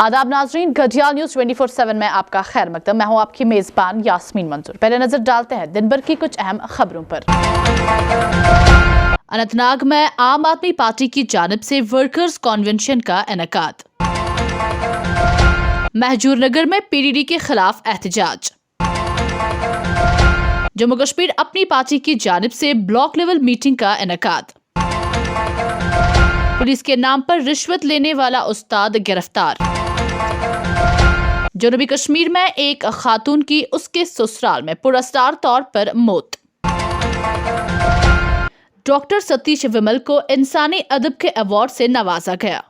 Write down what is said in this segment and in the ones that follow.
आदाब नाजरीन, घड़ियाल न्यूज 24/7 में आपका खैर मकदम। मैं हूं आपकी मेजबान यास्मीन मंजूर। पहले नजर डालते हैं दिन भर की कुछ अहम खबरों पर। अनंतनाग में आम आदमी पार्टी की जानिब से वर्कर्स कन्वेंशन का इनेकाद। महजूर नगर में पीडीडी के खिलाफ एहतजाज। जम्मू कश्मीर अपनी पार्टी की जानिब से ब्लॉक लेवल मीटिंग का इनेकाद। पुलिस के नाम पर रिश्वत लेने वाला उस्ताद गिरफ्तार। जनूबी कश्मीर में एक खातून की उसके ससुराल में पुरस्कार तौर पर मौत। डॉक्टर सतीश विमल को इंसानी अदब के अवार्ड से नवाजा गया।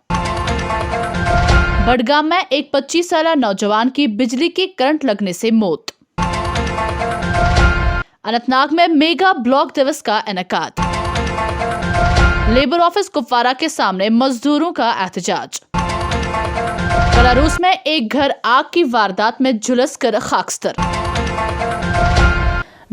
बडगाम में एक 25 साल नौजवान की बिजली की करंट लगने से मौत। अनंतनाग में मेगा ब्लॉक दिवस का इनेकाद। लेबर ऑफिस कुपवारा के सामने मजदूरों का एहतजाज। बेलारूस में एक घर आग की वारदात में झुलसकर खाकस्तर।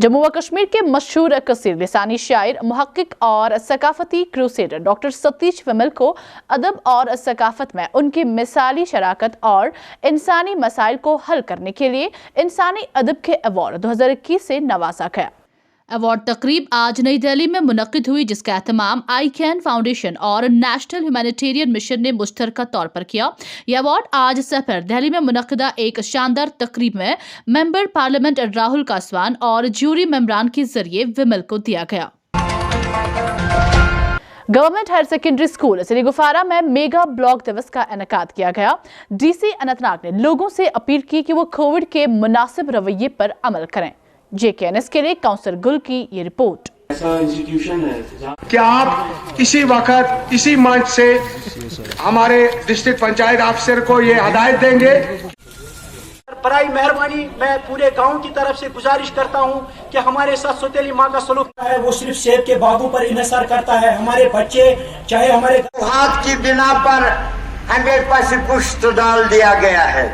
जम्मू व कश्मीर के मशहूर कसीर लिसानी शायर, मुहक्किक और सकाफती क्रूसेडर डॉक्टर सतीश विमल को अदब और सकाफत में उनकी मिसाली शराकत और इंसानी मसाइल को हल करने के लिए इंसानी अदब के अवार्ड 2021 से नवाजा गया। अवार्ड तकरीब आज नई दिल्ली में मुनक्किद हुई, जिसका एहतमाम आई कैन फाउंडेशन और नेशनल ह्यूमैनिटेरियन मिशन ने मुश्तरका तौर पर किया। यह अवार्ड आज सफर दिल्ली में मुनक्किदा एक शानदार तकरीब में मेंबर पार्लियामेंट राहुल कासवान और ज्यूरी मेंबरान के जरिए विमल को दिया गया। गवर्नमेंट हायर सेकेंडरी स्कूल सिलीगुफारा में मेगा ब्लॉक दिवस का इनेकाद किया गया। डीसी अनंतनाग ने लोगों से अपील की कि वो कोविड के मुनासिब रवैये पर अमल करें। JKNS के लिए काउंसलर गुल की ये रिपोर्ट। ऐसा इंस्टीट्यूशन है कि आप इसी वक्त इसी मंच से हमारे डिस्ट्रिक्ट पंचायत अफसर को ये हदायत देंगे। बराई मेहरबानी मैं पूरे गांव की तरफ से गुजारिश करता हूं कि हमारे साथ सौतेली माँ का सलूक है वो सिर्फ सेब के बागों पर इन्हिसार करता है। हमारे बच्चे चाहे हमारे हाथ की बिना पर 100% पुष्ट डाल दिया गया है।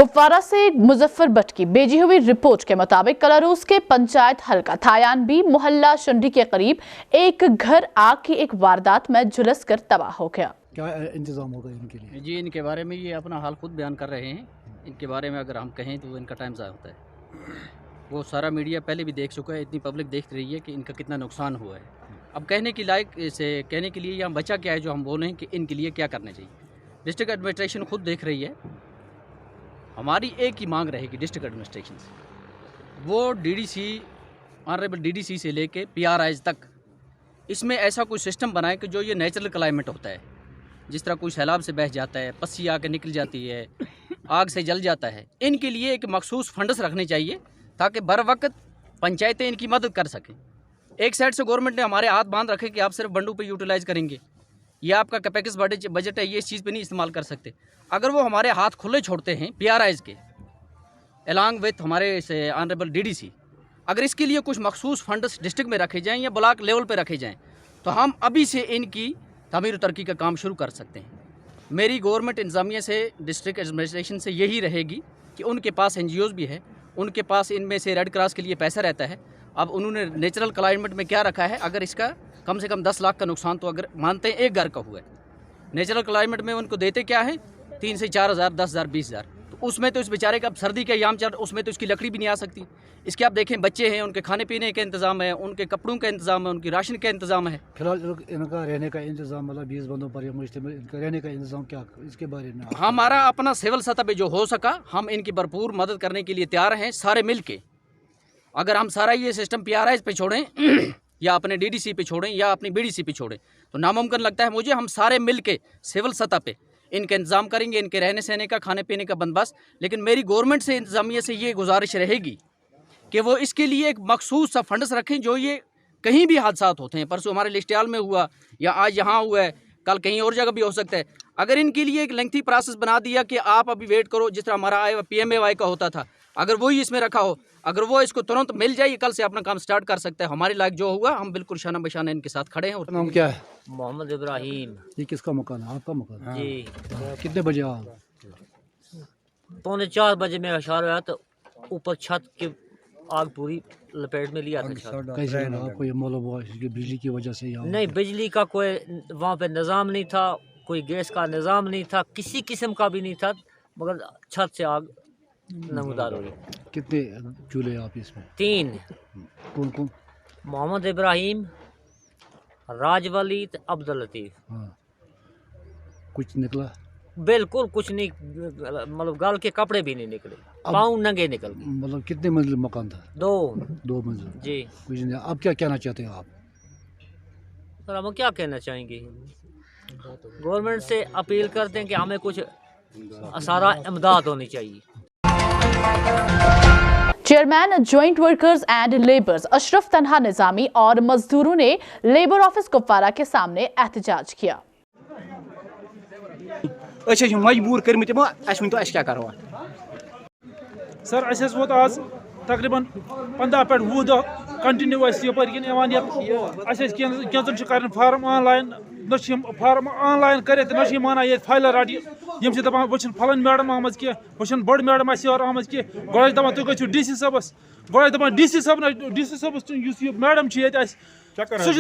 कुपवारा से मुजफ्फर भट्ट की भेजी हुई रिपोर्ट के मुताबिक कलारूस के पंचायत हल्का थायान बी मोहल्ला शुंडी के करीब एक घर आग की एक वारदात में झुलसकर तबाह हो गया। क्या इंतजाम होगा इनके लिए? जी, इनके बारे में ये अपना हाल खुद बयान कर रहे हैं। इनके बारे में अगर हम कहें तो इनका टाइम ज़ाया होता है। वो सारा मीडिया पहले भी देख चुका है, इतनी पब्लिक देख रही है कि इनका कितना नुकसान हुआ है। अब कहने की लायक से कहने के लिए यहाँ बचा क्या है जो हम बोलें कि इनके लिए क्या करना चाहिए। डिस्ट्रिक्ट एडमिनिस्ट्रेशन खुद देख रही है। हमारी एक ही मांग रहेगी डिस्ट्रिक्ट एडमिनिस्ट्रेशन से, वो डीडीसी ऑनरेबल डीडीसी से लेके PRIs तक इसमें ऐसा कोई सिस्टम बनाए कि जो ये नेचुरल क्लाइमेट होता है, जिस तरह कोई सैलाब से बह जाता है, पस्सी आके निकल जाती है, आग से जल जाता है, इनके लिए एक मखसूस फंड्स रखने चाहिए ताकि बर वक्त पंचायतें इनकी मदद कर सकें। एक साइड से गवर्नमेंट ने हमारे हाथ बांध रखे कि आप सिर्फ बंडू पे यूटिलाइज़ करेंगे, ये आपका कैपेक्स बजट है, ये इस चीज़ पे नहीं इस्तेमाल कर सकते। अगर वो हमारे हाथ खुले छोड़ते हैं PRIs के अलॉन्ग विथ हमारे से ऑनरेबल DDC, अगर इसके लिए कुछ मखसूस फंड्स डिस्ट्रिक्ट में रखे जाएँ या ब्लॉक लेवल पे रखे जाएँ तो हम अभी से इनकी तमीर तरक्की का काम शुरू कर सकते हैं। मेरी गवर्नमेंट इंतज़ामिया से डिस्ट्रिक्ट एडमिनिस्ट्रेशन से यही रहेगी कि उनके पास NGOs भी है, उनके पास इनमें से रेड क्रॉस के लिए पैसा रहता है। अब उन्होंने नेचुरल क्लाइमेट में क्या रखा है, अगर इसका कम से कम 10 लाख का नुकसान तो अगर मानते हैं एक घर का हुआ है, नेचुरल क्लाइमेट में उनको देते क्या है 3 से 4 हज़ार, 10 हज़ार, 20 हज़ार, तो उसमें तो इस बेचारे का अब सर्दी का याम चल, उसमें तो इसकी लकड़ी भी नहीं आ सकती। इसके आप देखें बच्चे हैं, उनके खाने पीने का इंतज़ाम है, उनके कपड़ों का इंतज़ाम है, उनकी राशन का इंतज़ाम है। फिलहाल इनका रहने का इंतज़ाम मतलब 20 बंदों पर मुश्तमिल, इनका रहने का इंतज़ाम क्या इसके बारे में? हमारा अपना सिविल सतह पे जो हो सका हम इनकी भरपूर मदद करने के लिए तैयार हैं सारे मिल के। अगर हम सारा ये सिस्टम PRIs पे छोड़ें या अपने DDC पे छोड़ें या अपनी BDC पे छोड़ें तो नामुमकिन लगता है मुझे। हम सारे मिल के सिविल सतह पे इनका इंतज़ाम करेंगे, इनके रहने सहने का, खाने पीने का बंदोबस्त। लेकिन मेरी गवर्नमेंट से इंतज़ामिया से ये गुजारिश रहेगी कि वो इसके लिए एक मखसूस सा फंड्स रखें। जो ये कहीं भी हादसात होते हैं, परसों हमारे लिस्टियाल में हुआ या आज यहाँ हुआ है, कल कहीं और जगह भी हो सकता है, अगर इनके लिए एक लेंथी प्रोसेस बना दिया कि आप अभी वेट करो, जिस तरह हमारा PMAY का होता था, अगर वही इसमें रखा हो, अगर वो इसको तुरंत मिल जाए, कल से अपना काम स्टार्ट कर सकता है। हमारे लायक जो होगा हम बिल्कुल शाना बशाना इनके साथ खड़े हैं। और नाम क्या है? मोहम्मद इब्राहिम। ये किसका मकान है? आपका मकान है? जी। कितने बजे आप? 3:45 बजे में इशारा हुआ तो ऊपर छत की आग पूरी लपेट में लिया था। कैसे आपको ये मालूम हुआ बिजली की वजह से? नहीं, बिजली का कोई वहाँ पे निज़ाम नहीं था, कोई गैस का निज़ाम नहीं था, किसी किस्म का भी नहीं था, मगर छत से आग नमदार हुई। कितने चूल्हे आप इसमें? 3, कौन कौन? मोहम्मद इब्राहिम, राजवली, अब्दुल लतीफ़। हाँ, कुछ निकला? बिल्कुल कुछ नहीं, मतलब गल के कपड़े भी नहीं निकले, पाँव नंगे निकल गए। मतलब कितने मंजिल मकान था? 2 मंजिल जी। कुछ नहीं। अब क्या कहना चाहते हैं आप? सर हम क्या कहना चाहेंगे, गवर्नमेंट से अपील करते हैं कि हमें कुछ सारा इमदाद होनी चाहिए। Chairman joint workers and labours Ashraf तन्हा निजामी और मजदूरों ने लेबर ऑफिस कुपवारा के सामने एहतजाज किया। मजबूर कर क्या करो सर अस वोत आज तकरीबन 15 पे 20 दह कंटिन्यू कैंचन फार्म ऑनलाइन न फार्म ऑनलाइन कर माना ये फाइल रट यम दपान वो फलन मैडम आम कह वो बड़ मैडम और आम कह गोड़ दपान तुम गो डी सी सबस गोड़ दपान डी सी सबस मैडम सह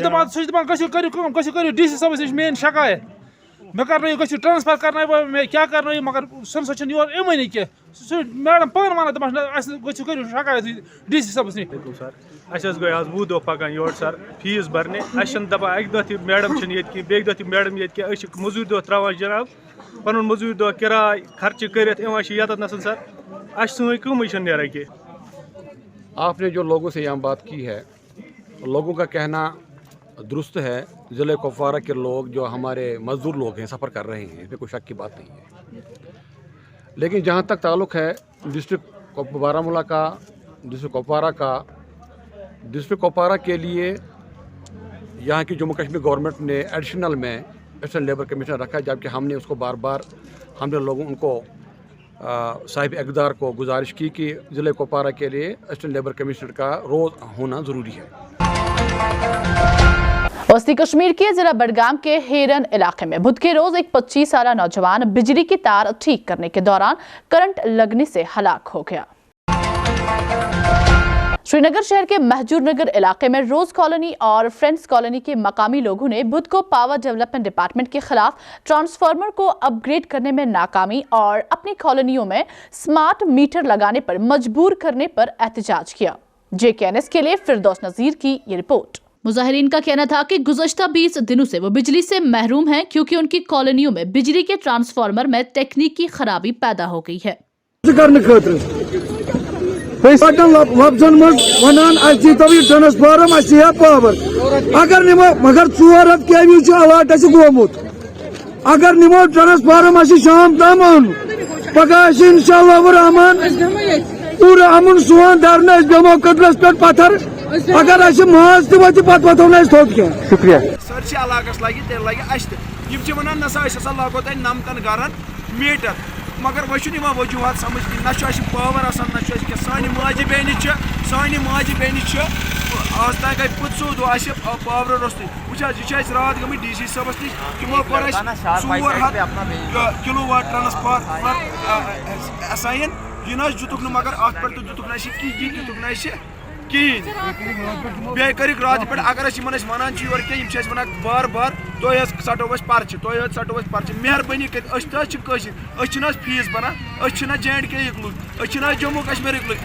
दपान करो डी सी सबस नश मेन शिकायत मे कर गो ट्रांसफर कर क्या कर मगर सह योर इमन कह मैडम पान वन दपान गो शिकायत डी सी सबस नश सर अस गई आज 20 दह पकान योर सर फीस भरने अस दपान अक दह मैडम ये बे दह मैडम ये मजूर दह त्रावान जनाब पन मजूर दह किराय खर्च कर ये नसन सर अस कम नेरा कह। आपने जो लोगों से यहाँ बात की है, लोगों का कहना दुरुस्त है। ज़िले कुपवारा के लोग जो हमारे मजदूर लोग हैं सफ़र कर रहे हैं, इसमें कोई शक की बात नहीं है। लेकिन जहाँ तक ताल्लुक़ है डिस्ट्रिक्ट बारामूला का, डिस्ट्रिक्ट कुपवारा का, डिस्ट्रिक्ट कुपवारा के लिए यहाँ की जम्मू कश्मीर गवर्नमेंट ने एडिशनल में एडिशनल लेबर कमिश्नर रखा, जबकि हमने उसको बार बार उनको साहिब इक़्तिदार को गुजारिश की कि ज़िले कुपवारा के लिए एडिशनल लेबर कमिश्नर का रोज़ होना ज़रूरी है। वस्ती कश्मीर के जिला बडगाम के हेरन इलाके में बुध के रोज एक 25 साला नौजवान बिजली की तार ठीक करने के दौरान करंट लगने से हलाक हो गया। श्रीनगर शहर के महजूर नगर इलाके में रोज कॉलोनी और फ्रेंड्स कॉलोनी के मकामी लोगों ने बुध को पावर डेवलपमेंट डिपार्टमेंट के खिलाफ ट्रांसफार्मर को अपग्रेड करने में नाकामी और अपनी कॉलोनियों में स्मार्ट मीटर लगाने पर मजबूर करने पर एहतजाज किया। JKNS के लिए फिरदौस नजीर की ये रिपोर्ट। मुजाहिरीन का कहना था कि गुज़श्ता 20 दिनों से वो बिजली से महरूम हैं क्योंकि उनकी कॉलोनियों में बिजली के ट्रांसफार्मर में तकनीकी खराबी पैदा हो गई है। अगर निमो मगर 4 kV अलर्ट गोमुत अगर निमो ट्रांसफार्म शाम तम पगह इंशाअल्लाह रहमान पूरा अमन सोन धरना बेमो कदलस पे पत्थर अगर माज तथ पो थोद क्या। शुक्रिया सरसी इलाकस लगे तेल लगे वन नसा लगो तुम नमतन गरन मीटर मगर वह वजूहत समझ ना पावर ना सान माजि बेन आज तक गई 15 दह पावर रोस्त वह रात गई DC सबस नश तमो कोर 400 किलोवाट ट्रांसफार्मर असाइन यह दुतुक मगर अत पे दुतुक कहें बे कर रात पे अगर वन योर क्या वन बार बार तुम सटो पर्चे तुम सटो पर्चे मेहरबानी कर फीस भरान J&K लुक जम्मू कश्मीर लुक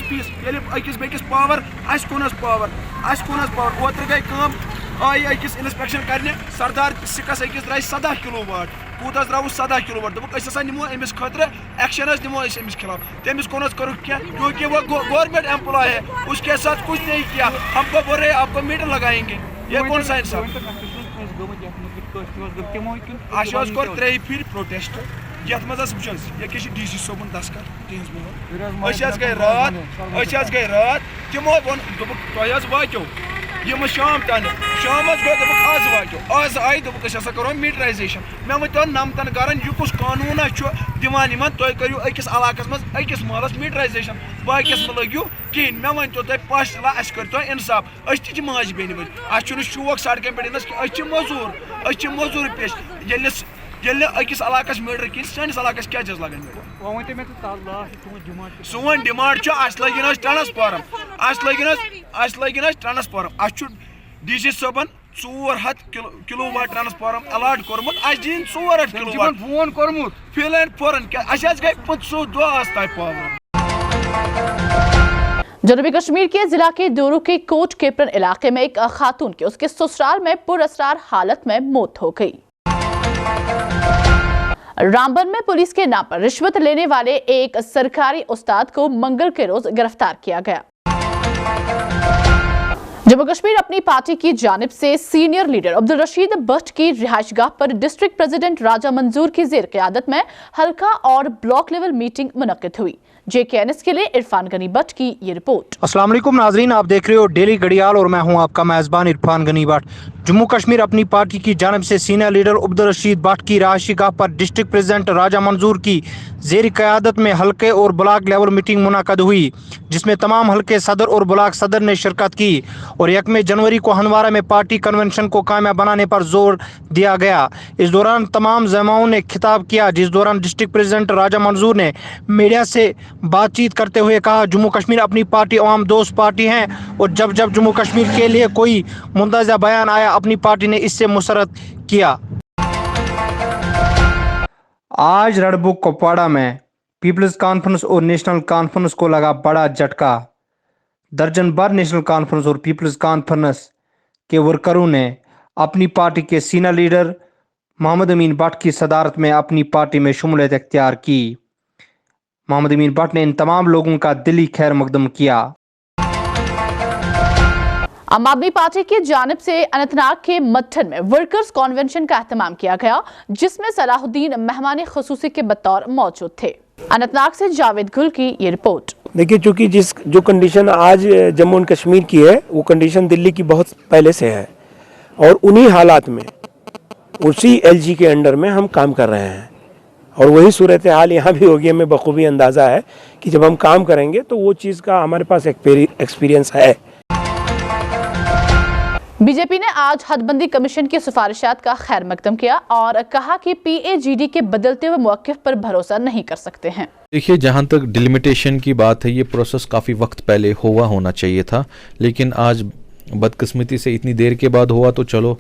फीस अकिस बेकिस पावर पावर ओतर गई कम आई अकिस इंस्पेक्शन करने सरदार सिकस अकिस द्राय 17 किलोवाट कूत द्राव 17 किलोवाट दोप निमो अमिस खतर एक्शन निमो अमिस खिलाफ तमिस को करो क्या क्योंकि वो गवर्नमेंट एम्प्लॉय है उसके साथ कुछ नहीं किया हमको बोल रहे आपको मीटर लगाएंगे ये कौन सा इंसाफ। कोर 3 फिर प्रोटेस्ट ये वह DC सोबन तस्कर तिज गई रात तमो वो वाचो यम शाम तन शाम गो आज वाचो आज आई दोसा करो मीटराइजेशन मे वो नमतन गरन यह कुछ कानून दिवान तुम करू अकिस इलाकस मज अकिस महलस मीटराइजेशन बाकिस मे लगियो कहें मे वन तो पाशला अस कर इंसाफ अस माज बेन वन शौक सड़कें पे मजूर पेश ये अकिस इलाकस मीटर कह सानिस इलाकस क्या लगन सोन डिमांड अस लगिन ट्रांसफार्म अस लगिन ट्रांसफार्म DC सोबन 400 کلو واٹ ٹرانسفارم الاٹ کورمت اس دین 400 کلو واٹ فون کورمت فل اینڈ فورن اس گئی 500 دہ پاور. جنوبی کشمیر کے ضلع کے دورو کے کوٹ کیپرن علاقے میں ایک خاتون کی اس کے سسرال میں پراسرار حالت میں موت ہو گئی. رامبن میں پولیس کے نام پر رشوت لینے والے ایک سرکاری استاد کو منگل کے روز گرفتار کیا گیا. جموں کشمیر اپنی پارٹی کی جانب سے سینئر لیڈر عبدالرشید بٹ کی رہائش گاہ پر ڈسٹرکٹ پریزیڈنٹ راجہ منظور کی زیر قیادت میں حلقہ اور بلاک لیول میٹنگ منعقد ہوئی. JKNS کے لیے عرفان غنی بٹ کی یہ رپورٹ. السلام علیکم ناظرین، آپ دیکھ رہے ہو ڈیلی گھڑیال اور میں ہوں آپ کا میزبان عرفان غنی بٹ. جموں کشمیر اپنی پارٹی کی جانب سے سینئر لیڈر عبدالرشید بٹ کی رہائشی گاہ پر ڈسٹرکٹ پریزیڈنٹ راجہ منظور کی زیر قیادت میں حلقے اور بلاک لیول میٹنگ منعقد ہوئی، جس میں تمام حلقے صدر اور بلاک صدر نے شرکت کی اور 1 جنوری کو ہندوارہ میں پارٹی کنونشن کو کامیاب بنانے پر زور دیا گیا. اس دوران تمام زعماؤں نے خطاب کیا، جس دوران ڈسٹرکٹ پریزیڈنٹ راجہ منظور نے میڈیا سے بات چیت کرتے ہوئے کہا جموں کشمیر اپنی پارٹی عوام دوست پارٹی ہیں اور جب جموں کشمیر کے لیے کوئی مندرجہ بیان آیا اپنی پارٹی نے اس سے مسرت کیا. آج رڑبو کپواڑہ میں پیپلز کانفرنس اور نیشنل کانفرنس کو لگا بڑا جھٹکا. درجن بھر نیشنل کانفرنس اور پیپلز کانفرنس کے ورکروں نے اپنی پارٹی کے senior leader Muhammad Amin but کی صدارت میں اپنی پارٹی میں شمولیت اختیار کی. محمد امین بٹ نے ان تمام لوگوں کا دلی خیر مقدم کیا. عام آدمی پارٹی کی جانب سے اننت ناگ کے مٹھن میں ورکرز کنونشن کا اہتمام کیا گیا، جس میں صلاح الدین مہمان خصوصی کے بطور موجود تھے. اننت ناگ سے جاوید گل کی یہ رپورٹ. دیکھیے، چونکہ جو کنڈیشن آج جموں اینڈ کشمیر کی ہے وہ کنڈیشن دلی کی بہت پہلے سے ہے، اور انہی حالات میں اسی LG کے انڈر میں ہم کام کر رہے ہیں، اور وہی صورتحال یہاں بھی ہوگی. ہمیں بخوبی اندازہ ہے کہ جب ہم کام کریں گے تو وہ چیز کا ہمارے پاس ایکسپیرینس ہے. بی جے پی نے آج حد بندی کمیشن کی سفارشات کا خیر مقدم کیا اور کہا کہ PAGD کے بدلتے ہوئے موقف پر بھروسہ نہیں کر سکتے ہیں. دیکھیے، جہاں تک ڈیلیمیٹیشن کی بات ہے، یہ پروسیس کافی وقت پہلے ہونا چاہیے تھا، لیکن آج بدقسمتی سے اتنی دیر کے بعد ہوا، تو چلو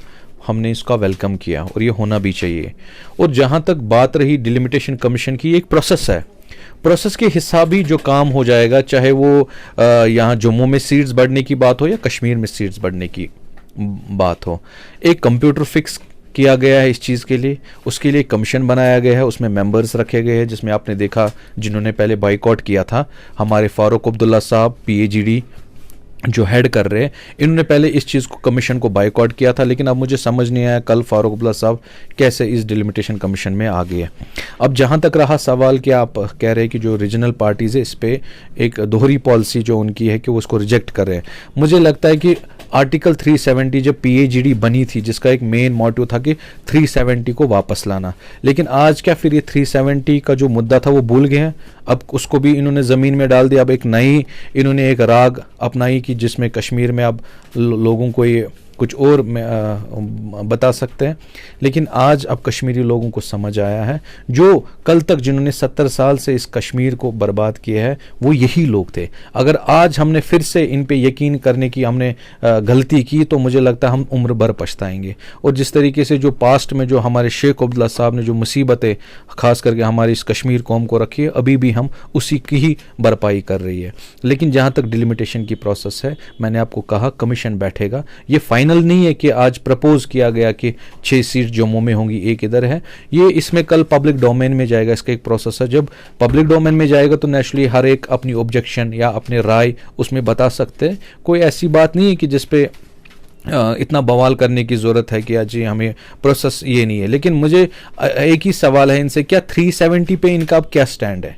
ہم نے اس کا ویلکم کیا اور یہ ہونا بھی چاہیے. اور جہاں تک بات رہی ڈیلیمیٹیشن کمیشن کی، ایک پروسیس ہے، پروسیس کے حساب ہی جو کام ہو جائے گا، چاہے وہ یہاں جموں میں سیٹس بڑھنے کی بات ہو یا کشمیر میں سیٹس بڑھنے کی بات ہو. ایک کمپیوٹر فکس کیا گیا ہے اس چیز کے لیے، اس کے لیے کمیشن بنایا گیا ہے، اس میں ممبرز رکھے گئے ہیں، جس میں آپ نے دیکھا جنہوں نے پہلے بائیکاٹ کیا تھا، ہمارے فاروق عبداللہ صاحب PAGD جو ہیڈ کر رہے ہیں، انہوں نے پہلے اس چیز کو کمیشن کو بائیکاٹ کیا تھا، لیکن اب مجھے سمجھ نہیں آیا کل فاروق عبداللہ صاحب کیسے اس ڈیلیمیٹیشن کمیشن میں آ گئے. اب جہاں تک رہا سوال کہ آپ کہہ رہے ہیں کہ جو ریجنل پارٹیز ہے اس پہ ایک دوہری پالیسی جو ان کی ہے کہ وہ اس کو ریجیکٹ کر رہے ہیں، مجھے لگتا ہے کہ آرٹیکل 370 جب PAGD بنی تھی، جس کا ایک مین موٹیو تھا کہ 370 کو واپس لانا، لیکن آج کیا پھر یہ 370 کا جو مدعا تھا وہ بھول گئے ہیں؟ اب اس کو بھی انہوں نے زمین میں ڈال دیا. اب ایک نئی انہوں نے ایک راگ اپنائی کہ جس میں کشمیر میں اب لوگوں کو یہ کچھ اور بتا سکتے ہیں، لیکن آج اب کشمیری لوگوں کو سمجھ آیا ہے. جو کل تک جنہوں نے 70 سال سے اس کشمیر کو برباد کیا ہے وہ یہی لوگ تھے. اگر آج ہم نے پھر سے ان پہ یقین کرنے کی ہم نے غلطی کی تو مجھے لگتا ہے ہم عمر بھر پچھتائیں گے. اور جس طریقے سے جو پاسٹ میں جو ہمارے شیخ عبداللہ صاحب نے جو مصیبتیں خاص کر کے ہماری اس کشمیر قوم کو رکھی ہے، ابھی بھی ہم اسی کی ہی بھرپائی کر رہی ہے. لیکن جہاں تک ڈیلیمیٹیشن کی پروسیس ہے، میں نے آپ کو کہا کمیشن بیٹھے گا. یہ فائنل نہیں ہے کہ آج پرپوز کیا گیا کہ 6 سیٹ جموں میں ہوں گی، 1 ادھر ہے. یہ اس میں کل پبلک ڈومین میں جائے گا. اس کا ایک پروسیس ہے. جب پبلک ڈومین میں جائے گا تو نیچرلی ہر ایک اپنی آبجیکشن یا اپنے رائے اس میں بتا سکتے ہیں. کوئی ایسی بات نہیں ہے کہ جس پہ اتنا بوال کرنے کی ضرورت ہے کہ جی ہمیں پروسیس یہ نہیں ہے. لیکن مجھے ایک ہی سوال ہے ان سے، کیا 370 پہ ان کا اب کیا سٹینڈ ہے؟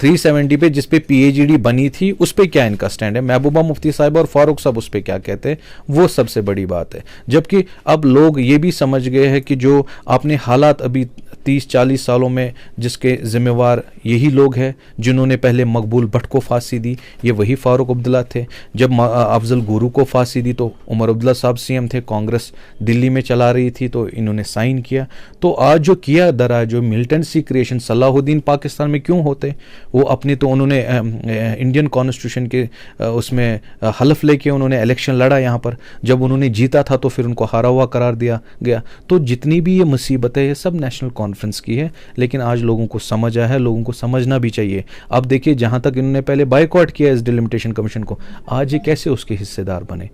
370 پہ جس پہ PAGD بنی تھی اس پہ کیا ان کا سٹینڈ ہے؟ محبوبہ مفتی صاحب اور فاروق صاحب اس پہ کیا کہتے ہیں؟ وہ سب سے بڑی بات ہے. جبکہ اب لوگ یہ بھی سمجھ گئے ہیں کہ جو آپ نے حالات ابھی 30-40 सालों में जिसके ज़िम्मेवार यही लोग हैं जिन्होंने पहले मकबूल भट्ट को फांसी दी, ये वही फारूक अब्दुल्ला थे। जब अफजल गुरू को फांसी दी तो उमर अब्दुल्ला साहब सीएम थे, कांग्रेस दिल्ली में चला रही थी तो इन्होंने साइन किया। तो आज जो किया दरा जो मिलिटेंसी क्रिएशन, सलाहुद्दीन पाकिस्तान में क्यों होते, वो अपने तो उन्होंने इंडियन कॉन्स्टिट्यूशन के उसमें हलफ लेके उन्होंने इलेक्शन लड़ा यहाँ पर, जब उन्होंने जीता था तो फिर उनको हारा हुआ करार दिया गया। तो जितनी भी ये मुसीबत है ये सब नेशनल कॉन्फ्रेंस की है, लेकिन आज लोगों को समझ आया है, लोगों को समझना भी चाहिए। अब देखिए जहाँ तक इन्होंने पहले बायकॉट किया इस डिलिमिटेशन कमीशन को, आज ये कैसे उसके हिस्सेदार बने।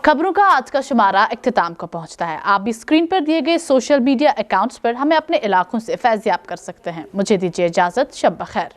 खबरों का आज का शुमारा इख्तिताम को पहुंचता है। आप भी स्क्रीन पर दिए गए सोशल मीडिया अकाउंट्स पर हमें अपने इलाकों से फैज़याब कर सकते हैं। मुझे दीजिए इजाज़त, शब बखैर।